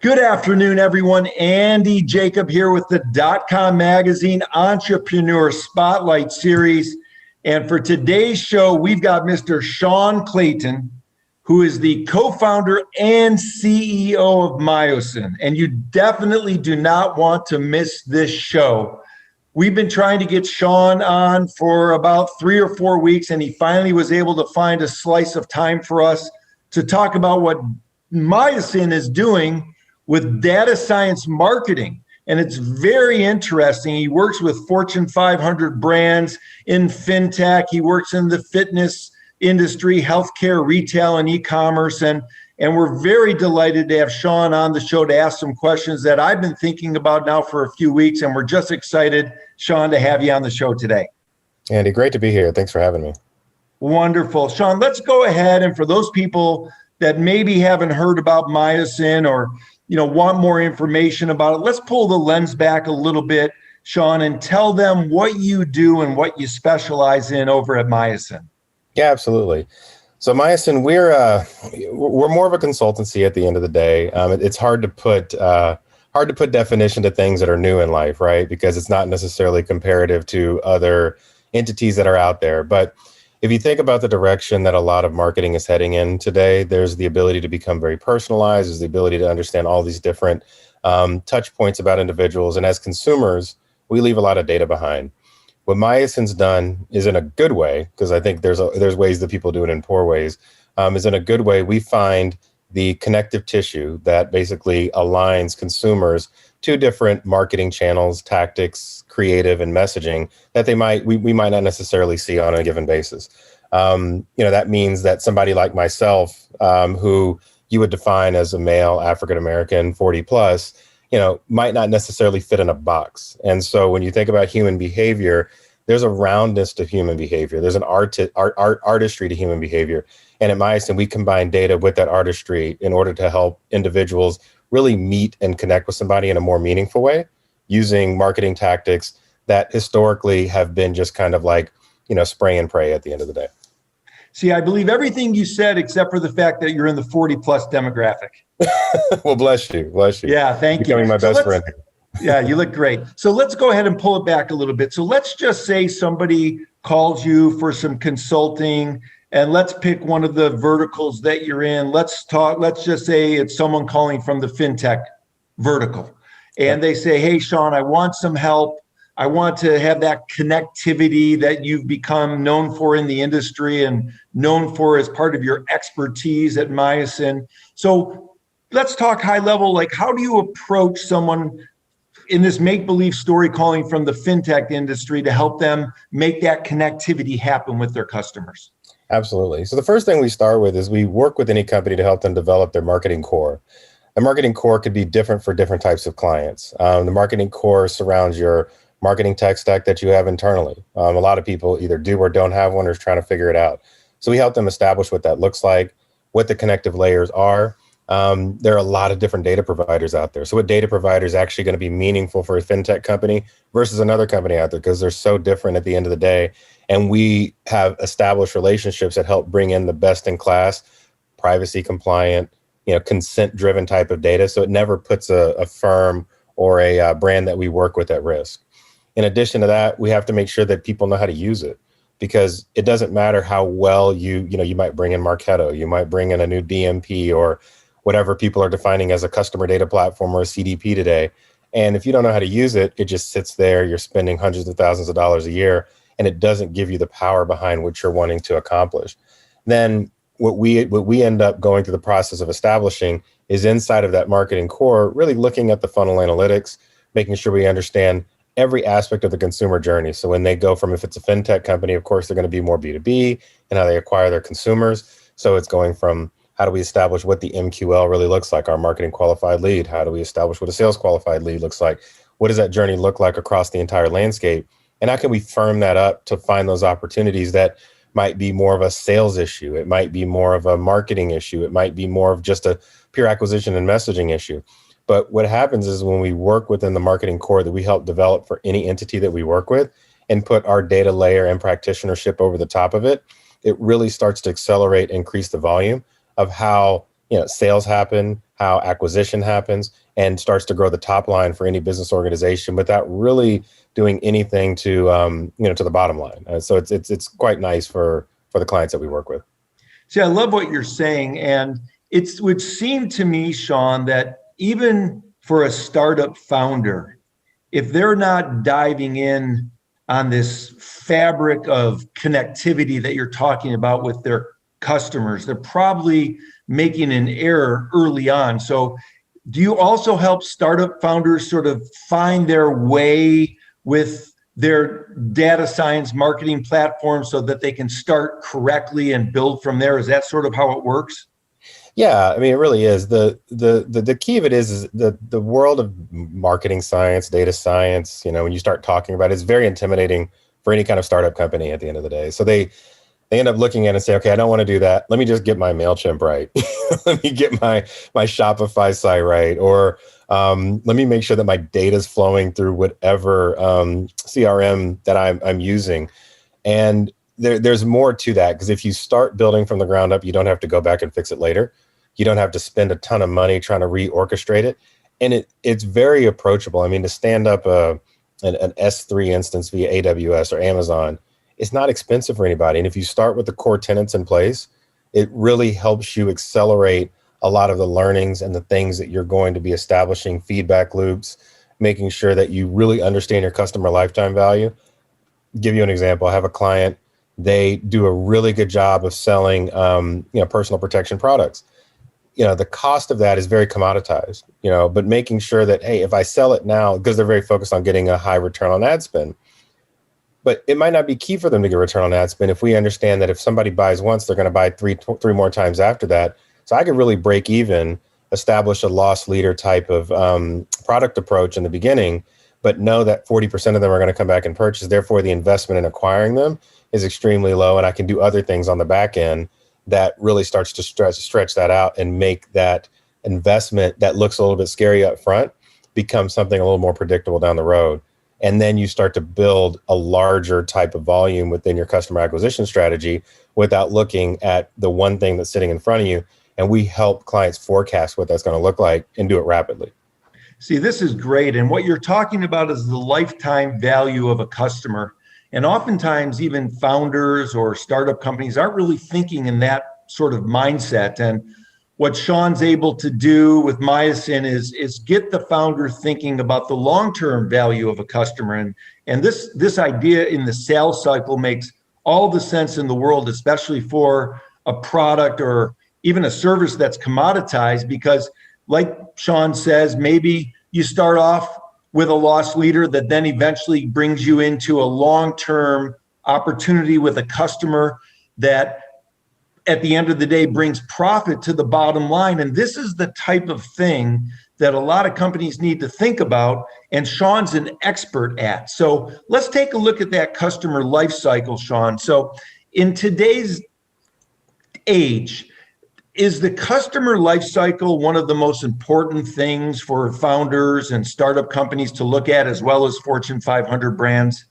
Good afternoon, everyone. Andy Jacob here with the DotCom Magazine Entrepreneur Spotlight Series. And for today's show, we've got Mr. Sean Clayton, who is the co-founder and CEO of Myosin. And you definitely do not want to miss this show. We've been trying to get Sean on for about 3 or 4 weeks, and he finally was able to find a slice of time for us to talk about what Myosin is doing with data science marketing. And it's very interesting. He works with Fortune 500 brands in Fintech. He works in the fitness industry, healthcare, retail, and e-commerce. And we're very delighted to have Sean on the show to ask some questions that I've been thinking about now for a few weeks. And we're just excited, Sean, to have you on the show today. Andy, great to be here. Thanks for having me. Wonderful. Sean, let's go ahead. And for those people that maybe haven't heard about Myosin or want more information about it, let's pull the lens back a little bit, Sean, and tell them what you do and what you specialize in over at Myosin. Yeah, absolutely. So Myosin, we're more of a consultancy at the end of the day. It's hard to put definition to things that are new in life, right? Because it's not necessarily comparative to other entities that are out there. But if you think about the direction that a lot of marketing is heading in today, there's the ability to become very personalized. There's the ability to understand all these different touch points about individuals. And as consumers, we leave a lot of data behind. What Myosin's done is in a good way, because I think there's ways that people do it in poor ways, is in a good way. We find the connective tissue that basically aligns consumers to different marketing channels, tactics, creative, and messaging that we might not necessarily see on a given basis. That means that somebody like myself, who you would define as a male, African-American, 40 plus, might not necessarily fit in a box. And so when you think about human behavior, there's a roundness to human behavior. There's an artistry to human behavior. And at Myosin, we combine data with that artistry in order to help individuals really meet and connect with somebody in a more meaningful way using marketing tactics that historically have been just kind of like, spray and pray at the end of the day. See, I believe everything you said, except for the fact that you're in the 40 plus demographic. Well, bless you. Yeah, thank you. Becoming my best friend. Yeah, you look great. So let's go ahead and pull it back a little bit. So let's just say somebody calls you for some consulting, and let's pick one of the verticals that you're in. Let's just say it's someone calling from the Fintech vertical. And they say, hey, Sean, I want some help. I want to have that connectivity that you've become known for in the industry and known for as part of your expertise at Myosin. So let's talk high level, like how do you approach someone in this make-believe story calling from the Fintech industry to help them make that connectivity happen with their customers? Absolutely. So the first thing we start with is we work with any company to help them develop their marketing core. A marketing core could be different for different types of clients. The marketing core surrounds your marketing tech stack that you have internally. A lot of people either do or don't have one or is trying to figure it out. So we help them establish what that looks like, what the connective layers are. There are a lot of different data providers out there. So what data provider is actually going to be meaningful for a Fintech company versus another company out there, because they're so different at the end of the day. And we have established relationships that help bring in the best in class, privacy compliant, consent driven type of data. So it never puts a firm or a brand that we work with at risk. In addition to that, we have to make sure that people know how to use it, because it doesn't matter how well you might bring in Marketo, you might bring in a new DMP or whatever people are defining as a customer data platform or a CDP today. And if you don't know how to use it, it just sits there. You're spending hundreds of thousands of dollars a year, and it doesn't give you the power behind what you're wanting to accomplish. Then what we end up going through the process of establishing is inside of that marketing core, really looking at the funnel analytics, making sure we understand every aspect of the consumer journey. So when they go from, if it's a Fintech company, of course, they're going to be more B2B and how they acquire their consumers. So it's going from how do we establish what the MQL really looks like, our marketing qualified lead? How do we establish what a sales qualified lead looks like? What does that journey look like across the entire landscape? And how can we firm that up to find those opportunities that might be more of a sales issue? It might be more of a marketing issue. It might be more of just a pure acquisition and messaging issue. But what happens is when we work within the marketing core that we help develop for any entity that we work with and put our data layer and practitionership over the top of it, it really starts to accelerate, increase the volume of how sales happen, how acquisition happens, and starts to grow the top line for any business organization without really doing anything to to the bottom line. So it's quite nice for the clients that we work with. See, I love what you're saying, and it would seem to me, Sean, that even for a startup founder, if they're not diving in on this fabric of connectivity that you're talking about with their customers, they're probably making an error early on. So do you also help startup founders sort of find their way with their data science marketing platform so that they can start correctly and build from there? Is that sort of how it works? Yeah, I mean, it really is. The key of it is the world of marketing science, data science, when you start talking about it, it's very intimidating for any kind of startup company at the end of the day. So they end up looking at it and say, okay, I don't want to do that. Let me just get my MailChimp right. Let me get my Shopify site right. Or let me make sure that my data is flowing through whatever CRM that I'm using. And there's more to that, because if you start building from the ground up, you don't have to go back and fix it later. You don't have to spend a ton of money trying to reorchestrate it. And it's very approachable. I mean, to stand up an S3 instance via AWS or Amazon, it's not expensive for anybody. And if you start with the core tenets in place, it really helps you accelerate a lot of the learnings and the things that you're going to be establishing, feedback loops, making sure that you really understand your customer lifetime value. Give you an example. I have a client, they do a really good job of selling personal protection products. The cost of that is very commoditized, but making sure that, hey, if I sell it now, because they're very focused on getting a high return on ad spend, but it might not be key for them to get return on ad spend if we understand that if somebody buys once, they're going to buy three more times after that. So I could really break even, establish a loss leader type of product approach in the beginning, but know that 40% of them are going to come back and purchase. Therefore, the investment in acquiring them is extremely low, and I can do other things on the back end that really starts to stretch that out and make that investment that looks a little bit scary up front become something a little more predictable down the road. And then you start to build a larger type of volume within your customer acquisition strategy without looking at the one thing that's sitting in front of you. And we help clients forecast what that's going to look like and do it rapidly. See, this is great. And what you're talking about is the lifetime value of a customer. And oftentimes, even founders or startup companies aren't really thinking in that sort of mindset. And what Sean's able to do with Myosin is get the founder thinking about the long-term value of a customer. And this idea in the sales cycle makes all the sense in the world, especially for a product or even a service that's commoditized, because like Sean says, maybe you start off with a loss leader that then eventually brings you into a long-term opportunity with a customer that at the end of the day brings profit to the bottom line. And this is the type of thing that a lot of companies need to think about, and Sean's an expert at. So let's take a look at that customer life cycle, Sean. So in today's age, is the customer life cycle one of the most important things for founders and startup companies to look at, as well as Fortune 500 brands?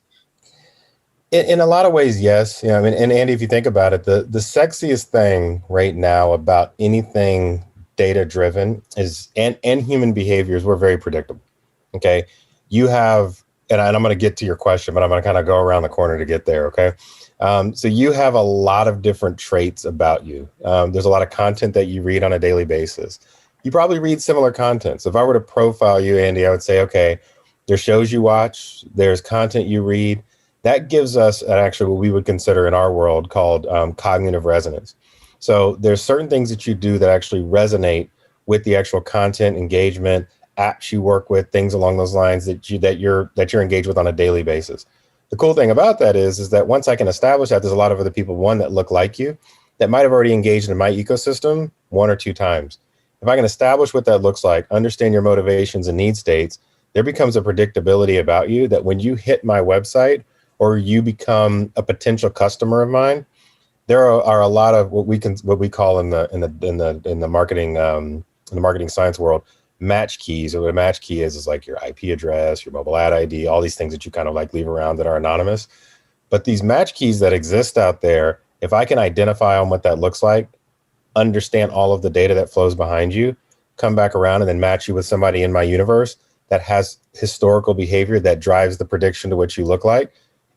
In a lot of ways, yes. I mean, and Andy, if you think about it, the sexiest thing right now about anything data driven is, and human behaviors, we're very predictable. Okay. You have, and I'm going to get to your question, but I'm going to kind of go around the corner to get there. Okay. So you have a lot of different traits about you. There's a lot of content that you read on a daily basis. You probably read similar content. So if I were to profile you, Andy, I would say, okay, there's shows you watch, there's content you read. That gives us actually what we would consider in our world called cognitive resonance. So there's certain things that you do that actually resonate with the actual content, engagement, apps you work with, things along those lines that you're engaged with on a daily basis. The cool thing about that is that once I can establish that, there's a lot of other people, one, that look like you, that might have already engaged in my ecosystem one or two times. If I can establish what that looks like, understand your motivations and need states, there becomes a predictability about you that when you hit my website or you become a potential customer of mine, there are a lot of what we call in the marketing science world match keys. Or what a match key is like your IP address, your mobile ad ID, all these things that you kind of like leave around that are anonymous. But these match keys that exist out there, if I can identify on what that looks like, understand all of the data that flows behind you, come back around and then match you with somebody in my universe that has historical behavior that drives the prediction to what you look like.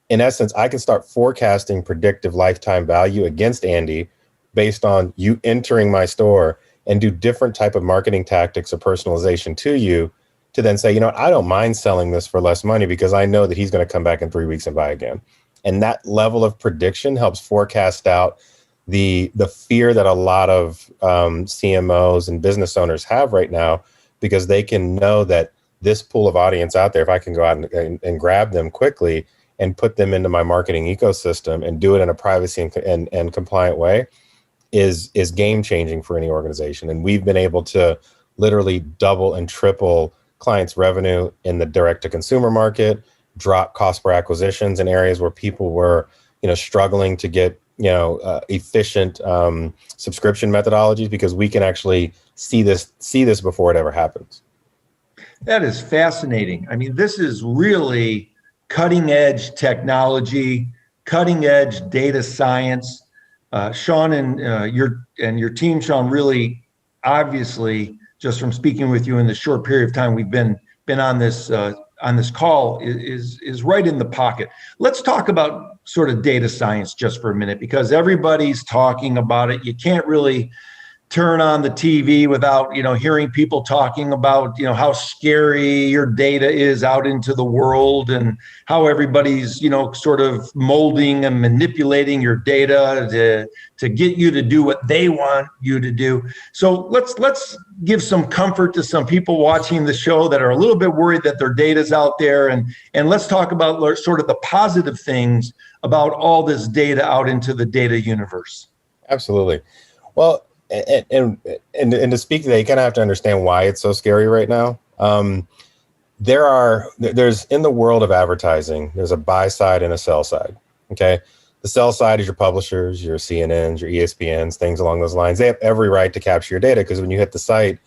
In essence, I can start forecasting predictive lifetime value against Andy based on you entering my store and do different type of marketing tactics or personalization to you to then say, you know what, I don't mind selling this for less money because I know that he's going to come back in 3 weeks and buy again. And that level of prediction helps forecast out the fear that a lot of CMOs and business owners have right now, because they can know that this pool of audience out there, if I can go out and grab them quickly and put them into my marketing ecosystem and do it in a privacy and compliant way, is game changing for any organization. And we've been able to literally double and triple clients' revenue in the direct to consumer market, drop cost per acquisitions in areas where people were, struggling to get, efficient subscription methodologies, because we can actually see this before it ever happens. That is fascinating. I mean, this is really cutting edge technology, cutting edge data science. Sean and your team, Sean, really obviously, just from speaking with you in the short period of time we've been on this call, is right in the pocket. Let's talk about sort of data science just for a minute, because everybody's talking about it. You can't really turn on the TV without, hearing people talking about, how scary your data is out into the world, and how everybody's, sort of molding and manipulating your data to get you to do what they want you to do. So let's give some comfort to some people watching the show that are a little bit worried that their data's out there, and let's talk about sort of the positive things about all this data out into the data universe. Absolutely. Well, and to speak to that, you kind of have to understand why it's so scary right now. There's in the world of advertising, there's a buy side and a sell side. Okay. The sell side is your publishers, your CNNs, your ESPNs, things along those lines. They have every right to capture your data, because when you hit the site,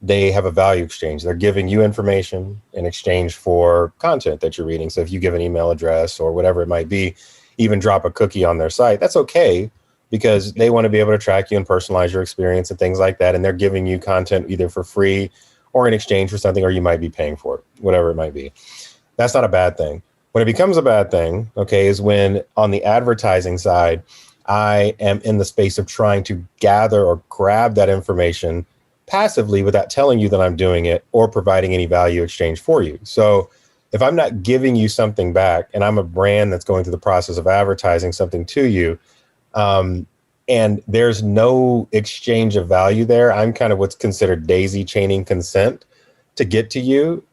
they have a value exchange. They're giving you information in exchange for content that you're reading. So if you give an email address or whatever it might be, even drop a cookie on their site, that's okay, because they want to be able to track you and personalize your experience and things like that. And they're giving you content either for free or in exchange for something, or you might be paying for it, whatever it might be. That's not a bad thing. When it becomes a bad thing, okay, is when on the advertising side, I am in the space of trying to gather or grab that information passively without telling you that I'm doing it or providing any value exchange for you. So if I'm not giving you something back, and I'm a brand that's going through the process of advertising something to you, and there's no exchange of value there, I'm kind of what's considered daisy chaining consent to get to you.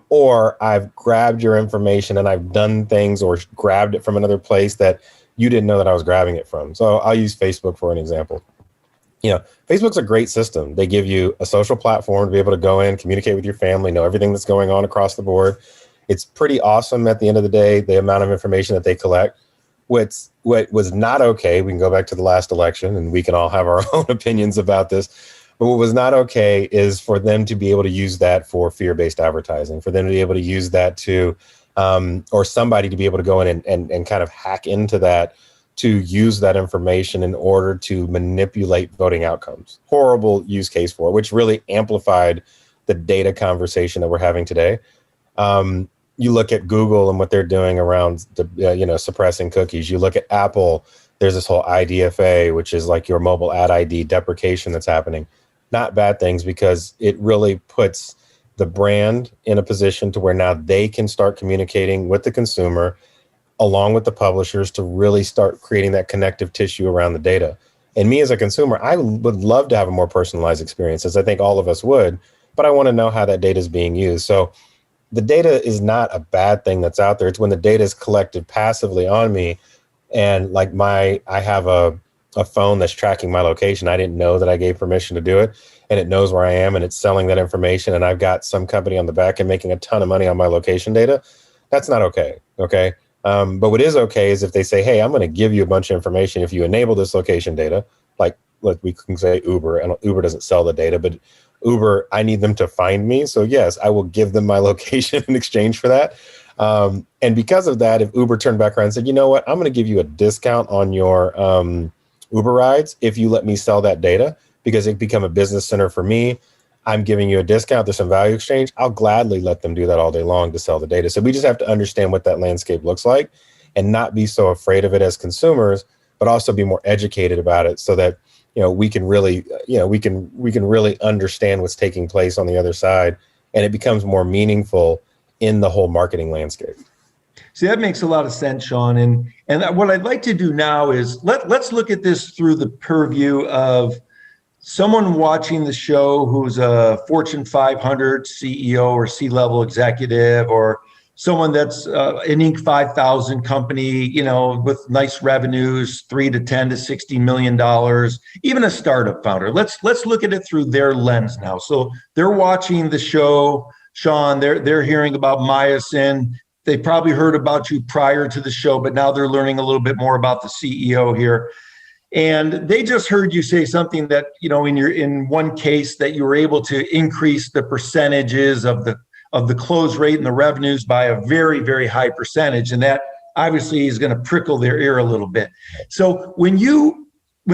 Or I've grabbed your information and I've done things or grabbed it from another place that you didn't know that I was grabbing it from. So I'll use Facebook for an example. Facebook's a great system. They give you a social platform to be able to go in, communicate with your family, know everything that's going on across the board. It's pretty awesome at the end of the day, the amount of information that they collect. What was not okay, we can go back to the last election and we can all have our own opinions about this, but what was not okay is for them to be able to use that for fear-based advertising, for them to be able to use that to, or somebody to be able to go in and kind of hack into that to use that information in order to manipulate voting outcomes. Horrible use case for it, which really amplified the data conversation that we're having today. You look at Google and what they're doing around the, suppressing cookies. You look at Apple, there's this whole IDFA, which is like your mobile ad ID deprecation that's happening. Not bad things, because it really puts the brand in a position to where now they can start communicating with the consumer along with the publishers to really start creating that connective tissue around the data. And me as a consumer, I would love to have a more personalized experience, as I think all of us would, but I want to know how that data is being used. So the data is not a bad thing that's out there. It's when the data is collected passively on me. And like I have a phone that's tracking my location. I didn't know that I gave permission to do it, and it knows where I am and it's selling that information. And I've got some company on the back end making a ton of money on my location data. That's not okay. Okay. But what is okay is if they say, hey, I'm going to give you a bunch of information if you enable this location data, like we can say Uber, and Uber doesn't sell the data, but Uber, I need them to find me. So yes, I will give them my location in exchange for that. And because of that, if Uber turned back around and said, you know what, I'm going to give you a discount on your Uber rides if you let me sell that data, because it become a business center for me. I'm giving you a discount, there's some value exchange, I'll gladly let them do that all day long to sell the data. So we just have to understand what that landscape looks like and not be so afraid of it as consumers, but also be more educated about it so that, we can really, we can really understand what's taking place on the other side, and it becomes more meaningful in the whole marketing landscape. See, that makes a lot of sense, Sean. And what I'd like to do now is let's look at this through the purview of someone watching the show who's a Fortune 500 CEO or C-level executive, or someone that's an Inc. 5000 company, with nice revenues, 3 to 10 to $60 million, even a startup founder. Let's look at it through their lens now. So they're watching the show, Sean, they're hearing about Myosin. They probably heard about you prior to the show, but now they're learning a little bit more about the CEO here. And they just heard you say something that, in one case that you were able to increase the percentages of the close rate and the revenues by a very, very high percentage. And that obviously is going to prickle their ear a little bit. So when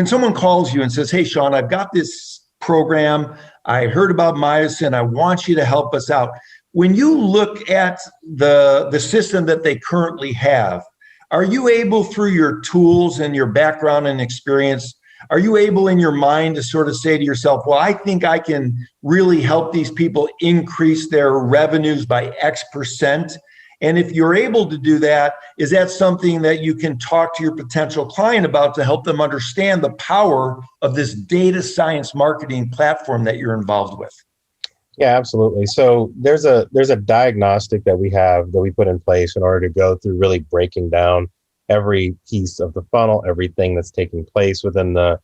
someone calls you and says, hey, Sean, I've got this program, I heard about Myosin, I want you to help us out. When you look at the system that they currently have, are you able, through your tools and your background and experience, are you able in your mind to sort of say to yourself, well, I think I can really help these people increase their revenues by X percent? And if you're able to do that, is that something that you can talk to your potential client about to help them understand the power of this data science marketing platform that you're involved with? Yeah, absolutely. So there's a diagnostic that we put in place in order to go through really breaking down every piece of the funnel, everything that's taking place within the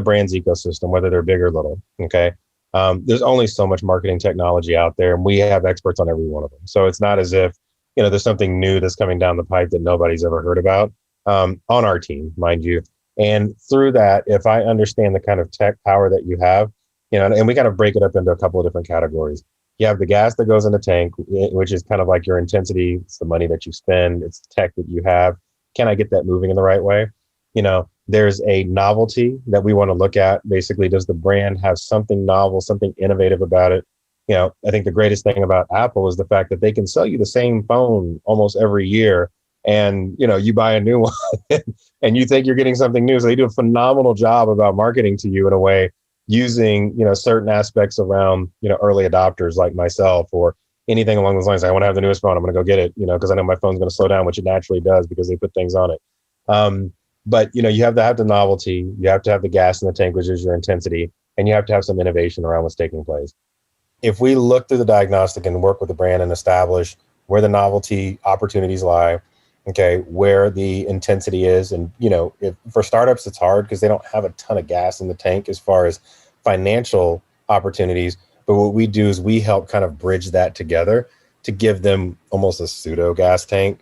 brand's ecosystem, whether they're big or little. Okay. There's only so much marketing technology out there, and we have experts on every one of them. So it's not as if, there's something new that's coming down the pipe that nobody's ever heard about, on our team, mind you. And through that, if I understand the kind of tech power that you have, and we kind of break it up into a couple of different categories. You have the gas that goes in the tank, which is kind of like your intensity. It's the money that you spend. It's the tech that you have. Can I get that moving in the right way? There's a novelty that we want to look at. Basically, does the brand have something novel, something innovative about it? I think the greatest thing about Apple is the fact that they can sell you the same phone almost every year. And, you buy a new one and you think you're getting something new. So they do a phenomenal job about marketing to you in a way, using, certain aspects around, early adopters like myself, or anything along those lines. I want to have the newest phone. I'm going to go get it, because I know my phone's going to slow down, which it naturally does because they put things on it. But, you have to have the novelty. You have to have the gas in the tank, which is your intensity, and you have to have some innovation around what's taking place. If we look through the diagnostic and work with the brand and establish where the novelty opportunities lie, okay, where the intensity is. And, if for startups, it's hard because they don't have a ton of gas in the tank as far as financial opportunities. But what we do is we help kind of bridge that together to give them almost a pseudo gas tank,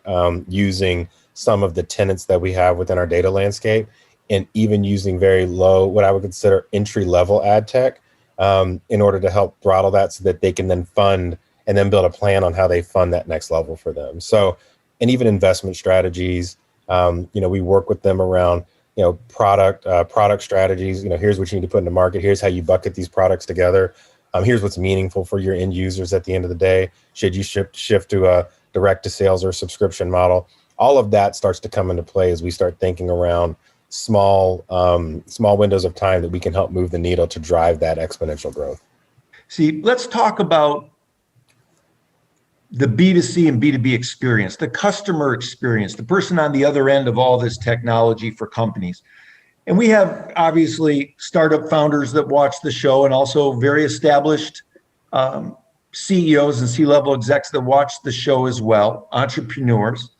using some of the tenants that we have within our data landscape, and even using very low, what I would consider entry level ad tech, in order to help throttle that so that they can then fund and then build a plan on how they fund that next level for them. So, and even investment strategies, we work with them around, product strategies. Here's what you need to put in the market. Here's how you bucket these products together. Here's what's meaningful for your end users at the end of the day. Should you shift to a direct to sales or subscription model? All of that starts to come into play as we start thinking around small windows of time that we can help move the needle to drive that exponential growth. See, let's talk about the B2C and B2B experience, the customer experience, the person on the other end of all this technology for companies. And we have obviously startup founders that watch the show, and also very established CEOs and C-level execs that watch the show as well, entrepreneurs.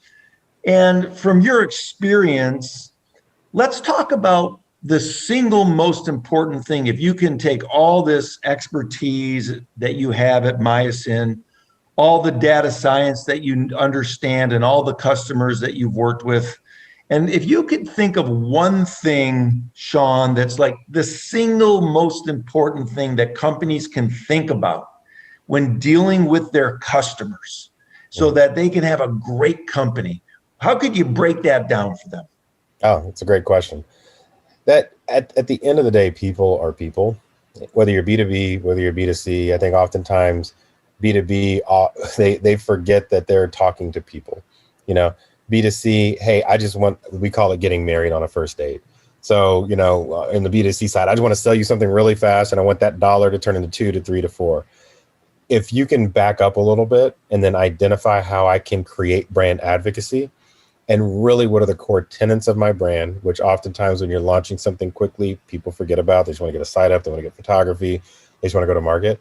And from your experience, let's talk about the single most important thing. If you can take all this expertise that you have at Myosin, all the data science that you understand, and all the customers that you've worked with, and if you could think of one thing, Sean, that's like the single most important thing that companies can think about when dealing with their customers so that they can have a great company, how could you break that down for them? Oh, that's a great question. That at the end of the day, people are people. whether you're B2B, whether you're B2C, I think oftentimes B2B, they forget that they're talking to people. You know, B2C, hey, we call it getting married on a first date. So, in the B2C side, I just want to sell you something really fast and I want that dollar to turn into 2 to 3 to 4. If you can back up a little bit and then identify how I can create brand advocacy and really what are the core tenets of my brand, which oftentimes when you're launching something quickly, people forget about. They just want to get a site up, they want to get photography, they just want to go to market,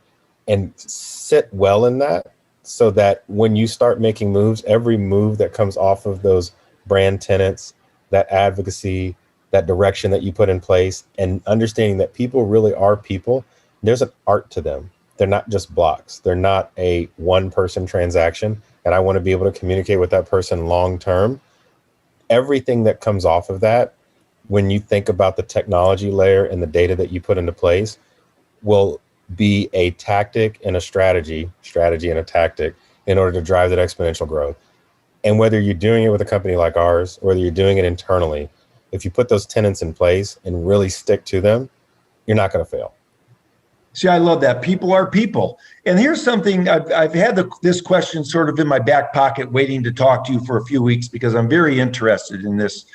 and sit well in that so that when you start making moves, every move that comes off of those brand tenets, that advocacy, that direction that you put in place, and understanding that people really are people, there's an art to them. They're not just blocks. They're not a one-person transaction. And I want to be able to communicate with that person long-term. Everything that comes off of that, when you think about the technology layer and the data that you put into place, will be a tactic and a strategy and a tactic in order to drive that exponential growth. And whether you're doing it with a company like ours, or whether you're doing it internally, if you put those tenets in place and really stick to them, you're not going to fail. See, I love that. People are people. And here's something I've had this question sort of in my back pocket waiting to talk to you for a few weeks because I'm very interested in this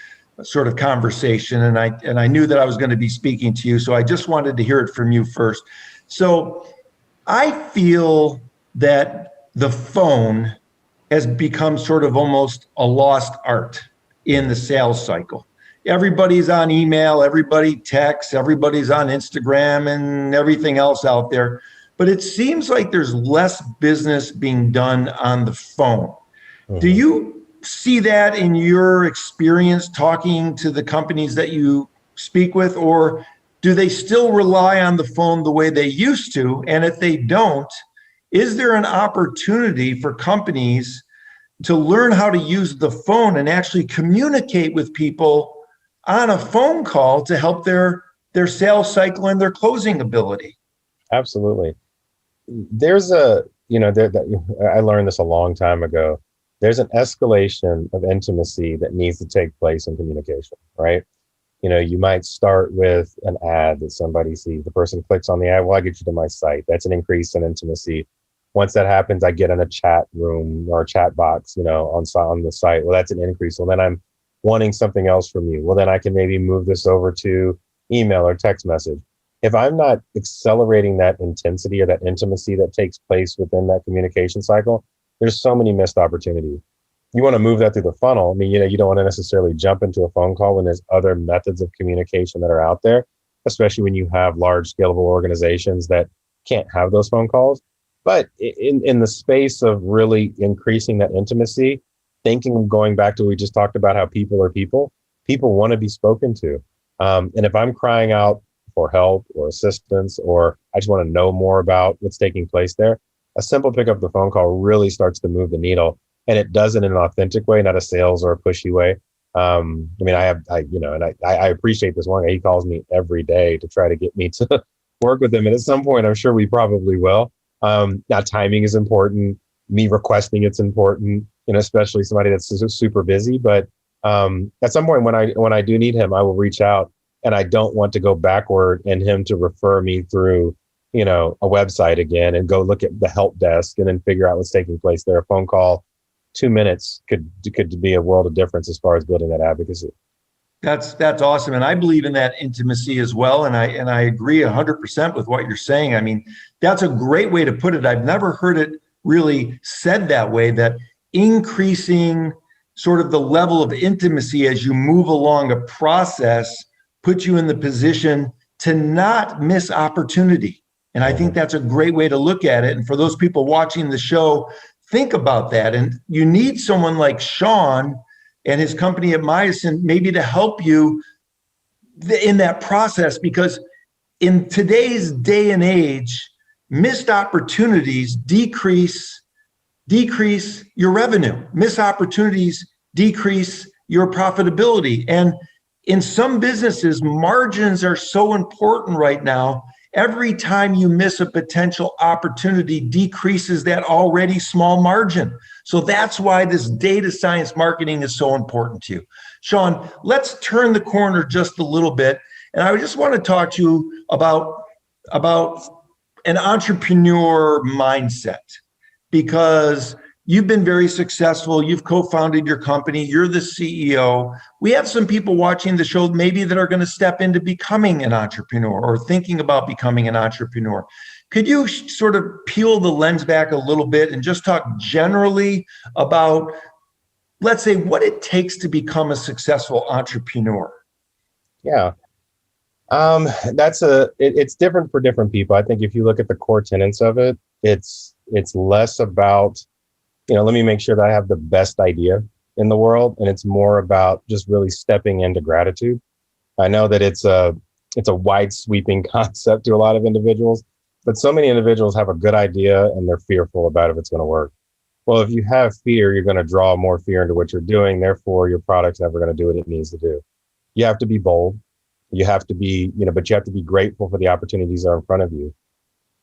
sort of conversation. And I knew that I was going to be speaking to you. So I just wanted to hear it from you first. So I feel that the phone has become sort of almost a lost art in the sales cycle. Everybody's on email, everybody texts, everybody's on Instagram and everything else out there. But it seems like there's less business being done on the phone. Mm-hmm. Do you see that in your experience talking to the companies that you speak with, or do they still rely on the phone the way they used to? And if they don't, is there an opportunity for companies to learn how to use the phone and actually communicate with people on a phone call to help their sales cycle and their closing ability? Absolutely. There's I learned this a long time ago. There's an escalation of intimacy that needs to take place in communication, right? You might start with an ad that somebody sees. The person clicks on the ad. Well, I get you to my site. That's an increase in intimacy. Once that happens, I get in a chat room or a chat box, on the site. Well, that's an increase. Well, then I'm wanting something else from you. Well, then I can maybe move this over to email or text message. If I'm not accelerating that intensity or that intimacy that takes place within that communication cycle, there's so many missed opportunities. You want to move that through the funnel. I mean, you don't want to necessarily jump into a phone call when there's other methods of communication that are out there, especially when you have large scalable organizations that can't have those phone calls. But in the space of really increasing that intimacy, thinking of going back to what we just talked about, how people are people want to be spoken to. And if I'm crying out for help or assistance, or I just want to know more about what's taking place there, a simple pick up the phone call really starts to move the needle. And it does it in an authentic way, not a sales or a pushy way. I appreciate this one guy. He calls me every day to try to get me to work with him. And at some point, I'm sure we probably will. Now, timing is important. Me requesting it's important, especially somebody that's super busy. But at some point when I do need him, I will reach out, and I don't want to go backward and him to refer me through, a website again and go look at the help desk and then figure out what's taking place there. A phone call, 2 minutes could be a world of difference as far as building that advocacy. That's awesome. And I believe in that intimacy as well. And I agree 100% with what you're saying. I mean, that's a great way to put it. I've never heard it really said that way, that increasing sort of the level of intimacy as you move along a process puts you in the position to not miss opportunity. And I think that's a great way to look at it. And for those people watching the show, think about that. And you need someone like Sean and his company at Myosin maybe to help you in that process, because in today's day and age, missed opportunities decrease your revenue. Missed opportunities decrease your profitability. And in some businesses, margins are so important right now. Every time you miss a potential opportunity decreases that already small margin. So that's why this data science marketing is so important to you. Sean, let's turn the corner just a little bit. And I just want to talk to you about about an entrepreneur mindset, because you've been very successful. You've co-founded your company. You're the CEO. We have some people watching the show maybe that are going to step into becoming an entrepreneur or thinking about becoming an entrepreneur. Could you sort of peel the lens back a little bit and just talk generally about, let's say, what it takes to become a successful entrepreneur? Yeah. It's different for different people. I think if you look at the core tenets of it, it's less about, let me make sure that I have the best idea in the world. And it's more about just really stepping into gratitude. I know that it's a wide sweeping concept to a lot of individuals, but so many individuals have a good idea and they're fearful about if it's going to work. Well, if you have fear, you're going to draw more fear into what you're doing. Therefore, your product's never going to do what it needs to do. You have to be bold. You have to be, but you have to be grateful for the opportunities that are in front of you.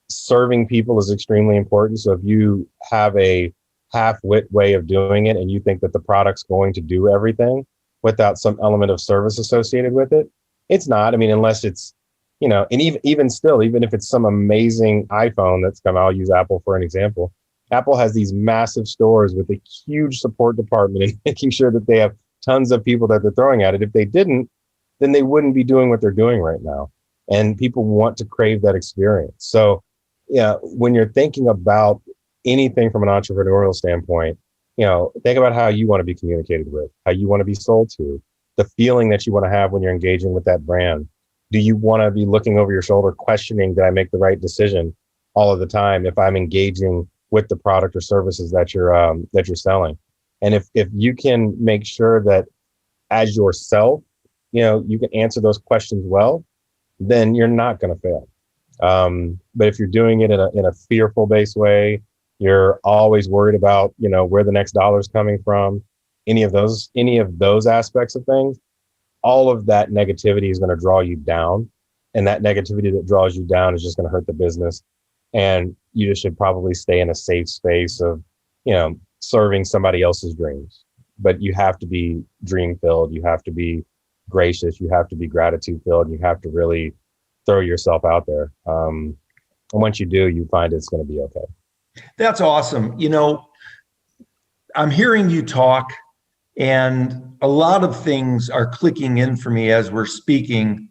Serving people is extremely important. So if you have a half-wit way of doing it and you think that the product's going to do everything without some element of service associated with it, it's not. I mean, unless it's, and even still, even if it's some amazing iPhone that's come, I'll use Apple for an example. Apple has these massive stores with a huge support department and making sure that they have tons of people that they're throwing at it. If they didn't, then they wouldn't be doing what they're doing right now. And people want to crave that experience. So, when you're thinking about anything from an entrepreneurial standpoint, think about how you want to be communicated with, how you want to be sold to, the feeling that you want to have when you're engaging with that brand. Do you want to be looking over your shoulder, questioning, did I make the right decision all of the time if I'm engaging with the product or services that you're selling? And if you can make sure that as yourself, you can answer those questions well, then you're not going to fail. But if you're doing it in a fearful based way, you're always worried about, where the next dollar is coming from, any of those aspects of things, all of that negativity is going to draw you down. And that negativity that draws you down is just going to hurt the business. And you just should probably stay in a safe space of, serving somebody else's dreams. But you have to be dream filled. You have to be gracious. You have to be gratitude filled. You have to really throw yourself out there. And once you do, you find it's going to be okay. That's awesome. I'm hearing you talk, and a lot of things are clicking in for me as we're speaking,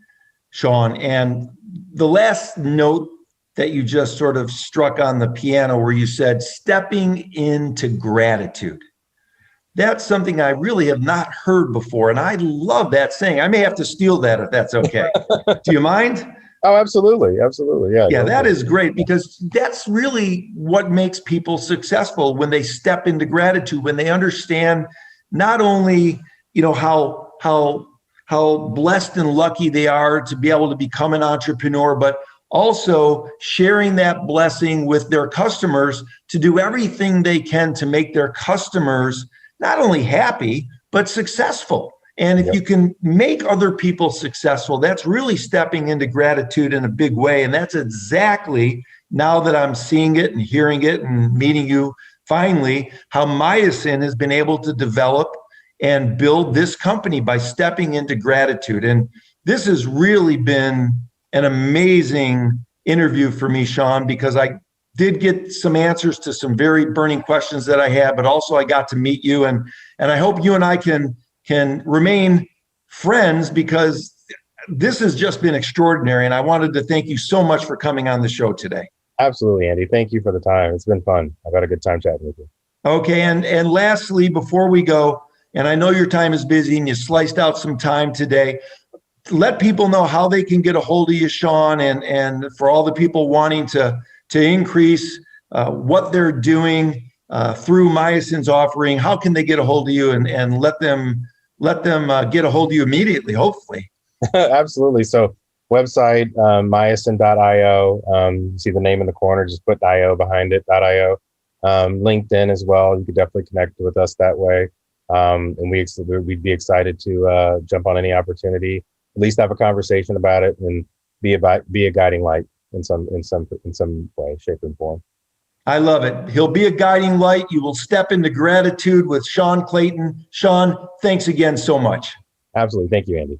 Sean. And the last note that you just sort of struck on the piano, where you said stepping into gratitude. That's something I really have not heard before. And I love that saying. I may have to steal that if that's okay. Do you mind? Oh, absolutely. Absolutely. Yeah. Yeah, that is great, because that's really what makes people successful, when they step into gratitude, when they understand not only, how blessed and lucky they are to be able to become an entrepreneur, but also sharing that blessing with their customers to do everything they can to make their customers not only happy, but successful. And if you can make other people successful, that's really stepping into gratitude in a big way. And that's exactly, now that I'm seeing it and hearing it and meeting you finally, how Myosin has been able to develop and build this company by stepping into gratitude. And this has really been an amazing interview for me, Sean, because I did get some answers to some very burning questions that I had, but also I got to meet you. And I hope you and I can remain friends, because this has just been extraordinary. And I wanted to thank you so much for coming on the show today. Absolutely, Andy. Thank you for the time. It's been fun. I've had a good time chatting with you. Okay. And lastly, before we go, and I know your time is busy and you sliced out some time today, let people know how they can get a hold of you, Sean, and for all the people wanting to increase what they're doing through Myosin's offering, how can they get a hold of you and let them get a hold of you immediately, hopefully? Absolutely. So website, myosin.io. You see the name in the corner, just put .io behind it, .io. LinkedIn as well. You could definitely connect with us that way. And we'd be excited to jump on any opportunity, at least have a conversation about it, and be a guiding light in some way, shape, and form. I love it. He'll be a guiding light. You will step into gratitude with Sean Clayton. Sean, thanks again so much. Absolutely. Thank you, Andy.